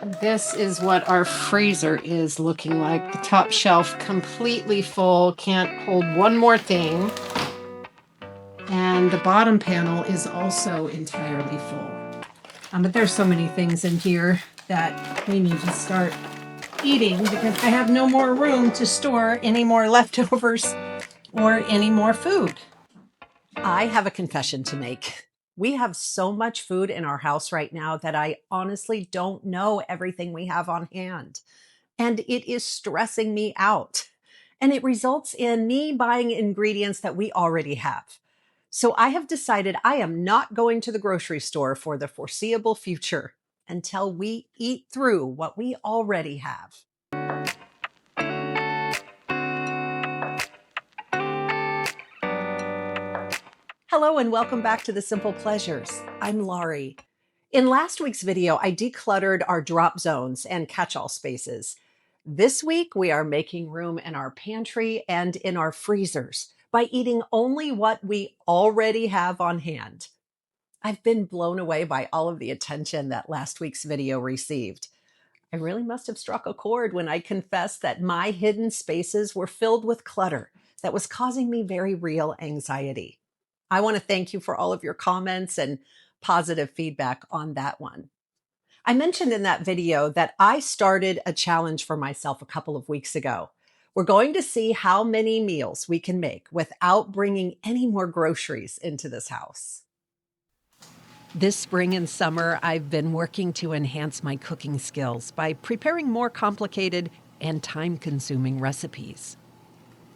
This is what our freezer is looking like. The top shelf completely full, can't hold one more thing. And the bottom panel is also entirely full. But there's so many things in here that we need to start eating because I have no more room to store any more leftovers or any more food. I have a confession to make. We have so much food in our house right now that I honestly don't know everything we have on hand. And it is stressing me out. And it results in me buying ingredients that we already have. So I have decided I am not going to the grocery store for the foreseeable future until we eat through what we already have. Hello and welcome back to The Simple Pleasures. I'm Laurie. In last week's video, I decluttered our drop zones and catch-all spaces. This week, we are making room in our pantry and in our freezers by eating only what we already have on hand. I've been blown away by all of the attention that last week's video received. I really must have struck a chord when I confessed that my hidden spaces were filled with clutter that was causing me very real anxiety. I want to thank you for all of your comments and positive feedback on that one. I mentioned in that video that I started a challenge for myself a couple of weeks ago. We're going to see how many meals we can make without bringing any more groceries into this house. This spring and summer, I've been working to enhance my cooking skills by preparing more complicated and time-consuming recipes,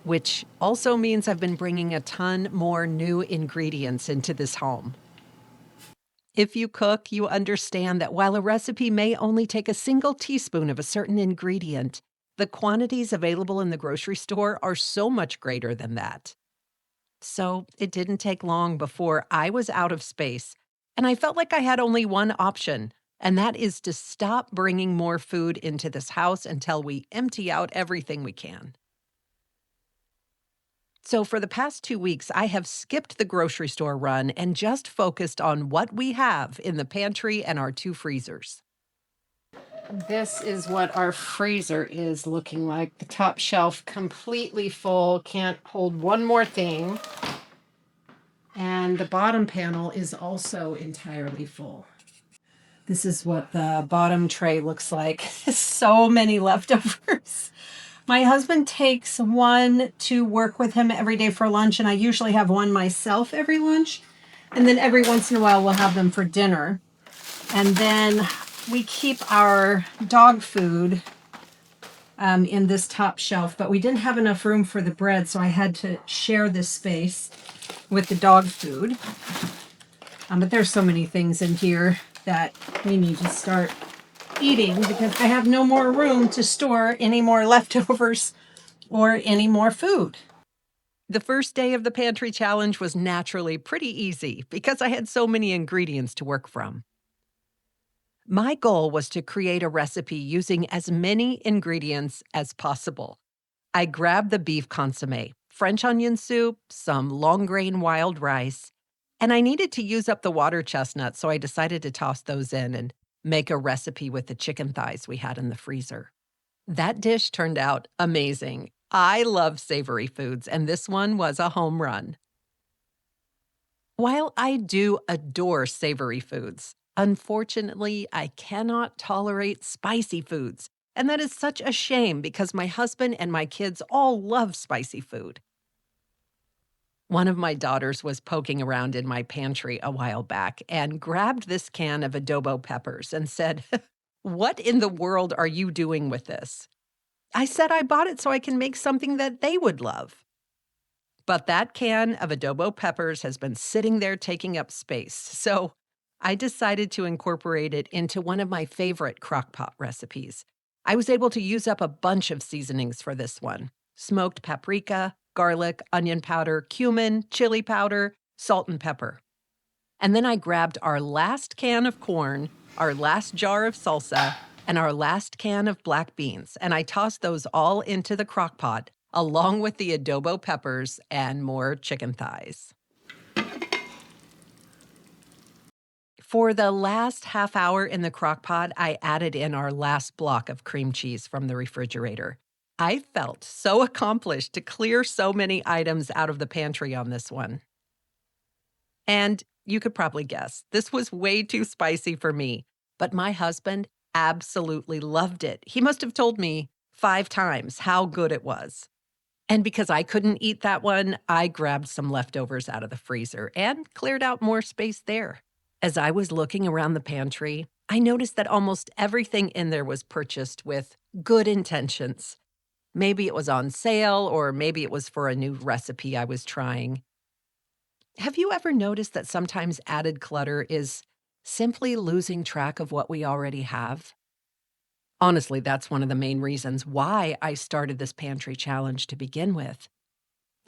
which also means I've been bringing a ton more new ingredients into this home. If you cook, you understand that while a recipe may only take a single teaspoon of a certain ingredient, the quantities available in the grocery store are so much greater than that. So it didn't take long before I was out of space, and I felt like I had only one option, and that is to stop bringing more food into this house until we empty out everything we can. So for the past 2 weeks, I have skipped the grocery store run and just focused on what we have in the pantry and our 2 freezers. This is what our freezer is looking like. The top shelf completely full, can't hold one more thing. And the bottom panel is also entirely full. This is what the bottom tray looks like. So many leftovers. My husband takes one to work with him every day for lunch, and I usually have one myself every lunch. And then every once in a while, we'll have them for dinner. And then we keep our dog food in this top shelf, but we didn't have enough room for the bread, so I had to share this space with the dog food. But there's so many things in here that we need to start eating because I have no more room to store any more leftovers or any more food. The first day of the pantry challenge was naturally pretty easy because I had so many ingredients to work from. My goal was to create a recipe using as many ingredients as possible. I grabbed the beef consommé, French onion soup, some long grain wild rice, and I needed to use up the water chestnuts, so I decided to toss those in and make a recipe with the chicken thighs we had in the freezer. That dish turned out amazing. I love savory foods, and this one was a home run. While I do adore savory foods, unfortunately, I cannot tolerate spicy foods. And that is such a shame because my husband and my kids all love spicy food. One of my daughters was poking around in my pantry a while back and grabbed this can of adobo peppers and said, "What in the world are you doing with this?" I said I bought it so I can make something that they would love. But that can of adobo peppers has been sitting there taking up space, so I decided to incorporate it into one of my favorite crock-pot recipes. I was able to use up a bunch of seasonings for this one: smoked paprika, garlic, onion powder, cumin, chili powder, salt, and pepper. And then I grabbed our last can of corn, our last jar of salsa, and our last can of black beans, and I tossed those all into the crock pot, along with the adobo peppers and more chicken thighs. For the last half hour in the crock pot, I added in our last block of cream cheese from the refrigerator. I felt so accomplished to clear so many items out of the pantry on this one. And you could probably guess, this was way too spicy for me, but my husband absolutely loved it. He must have told me 5 times how good it was. And because I couldn't eat that one, I grabbed some leftovers out of the freezer and cleared out more space there. As I was looking around the pantry, I noticed that almost everything in there was purchased with good intentions. Maybe it was on sale, or maybe it was for a new recipe I was trying. Have you ever noticed that sometimes added clutter is simply losing track of what we already have? Honestly, that's one of the main reasons why I started this pantry challenge to begin with.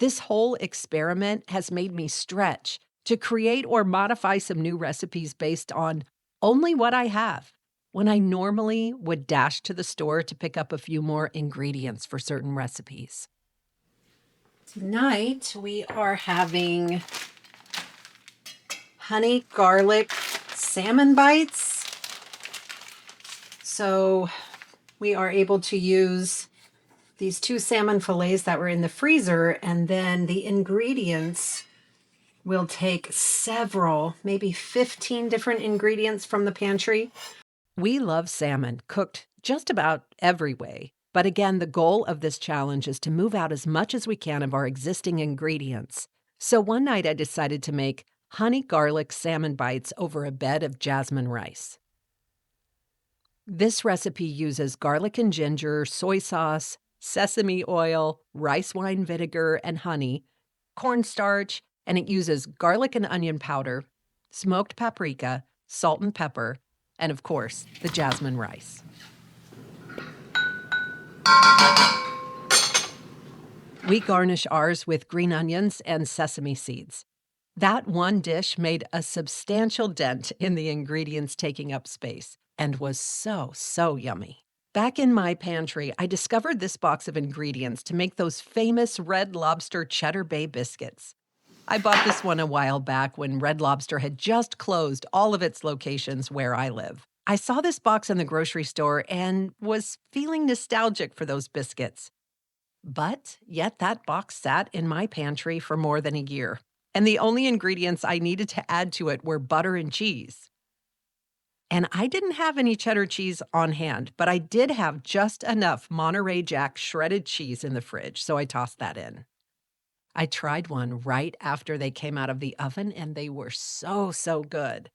This whole experiment has made me stretch to create or modify some new recipes based on only what I have, when I normally would dash to the store to pick up a few more ingredients for certain recipes. Tonight, we are having honey garlic salmon bites. So we are able to use these 2 salmon fillets that were in the freezer, and then the ingredients will take several, maybe 15 different ingredients from the pantry. We love salmon, cooked just about every way. But again, the goal of this challenge is to move out as much as we can of our existing ingredients. So one night I decided to make honey garlic salmon bites over a bed of jasmine rice. This recipe uses garlic and ginger, soy sauce, sesame oil, rice wine vinegar, and honey, cornstarch, and it uses garlic and onion powder, smoked paprika, salt and pepper, and of course, the jasmine rice. We garnish ours with green onions and sesame seeds. That one dish made a substantial dent in the ingredients taking up space and was so yummy. Back in my pantry, I discovered this box of ingredients to make those famous Red Lobster Cheddar Bay biscuits. I bought this one a while back when Red Lobster had just closed all of its locations where I live. I saw this box in the grocery store and was feeling nostalgic for those biscuits. But yet that box sat in my pantry for more than a year, and the only ingredients I needed to add to it were butter and cheese. And I didn't have any cheddar cheese on hand, but I did have just enough Monterey Jack shredded cheese in the fridge, so I tossed that in. I tried one right after they came out of the oven, and they were so good,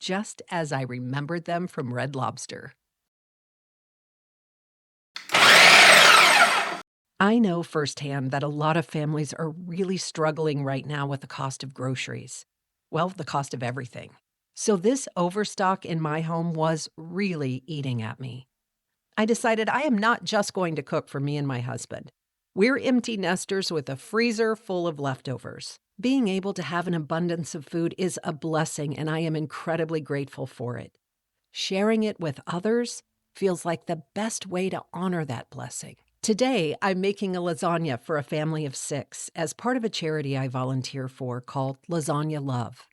just as I remembered them from Red Lobster. I know firsthand that a lot of families are really struggling right now with the cost of groceries. Well, the cost of everything. So this overstock in my home was really eating at me. I decided I am not just going to cook for me and my husband. We're empty nesters with a freezer full of leftovers. Being able to have an abundance of food is a blessing, and I am incredibly grateful for it. Sharing it with others feels like the best way to honor that blessing. Today, I'm making a lasagna for a family of 6 as part of a charity I volunteer for called Lasagna Love.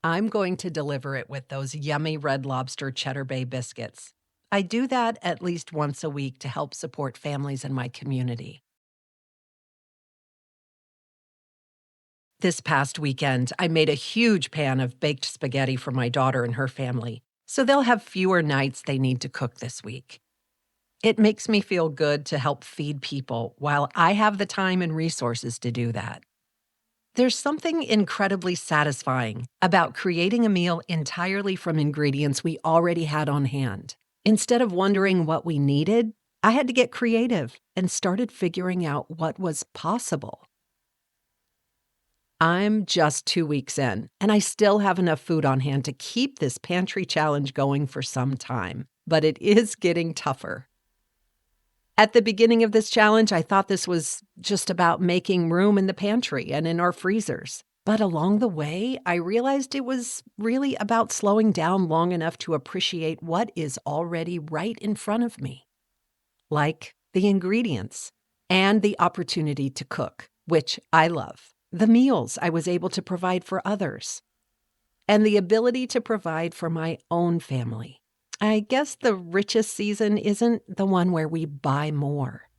I'm going to deliver it with those yummy Red Lobster Cheddar Bay biscuits. I do that at least once a week to help support families in my community. This past weekend, I made a huge pan of baked spaghetti for my daughter and her family, so they'll have fewer nights they need to cook this week. It makes me feel good to help feed people while I have the time and resources to do that. There's something incredibly satisfying about creating a meal entirely from ingredients we already had on hand. Instead of wondering what we needed, I had to get creative and started figuring out what was possible. I'm just 2 weeks in, and I still have enough food on hand to keep this pantry challenge going for some time, but it is getting tougher. At the beginning of this challenge, I thought this was just about making room in the pantry and in our freezers. But along the way, I realized it was really about slowing down long enough to appreciate what is already right in front of me, like the ingredients and the opportunity to cook, which I love, the meals I was able to provide for others. and the ability to provide for my own family. I guess the richest season isn't the one where we buy more.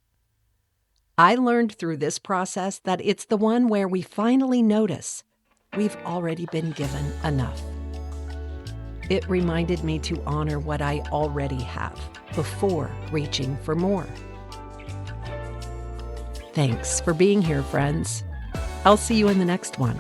I learned through this process that it's the one where we finally notice we've already been given enough. It reminded me to honor what I already have before reaching for more. Thanks for being here, friends. I'll see you in the next one.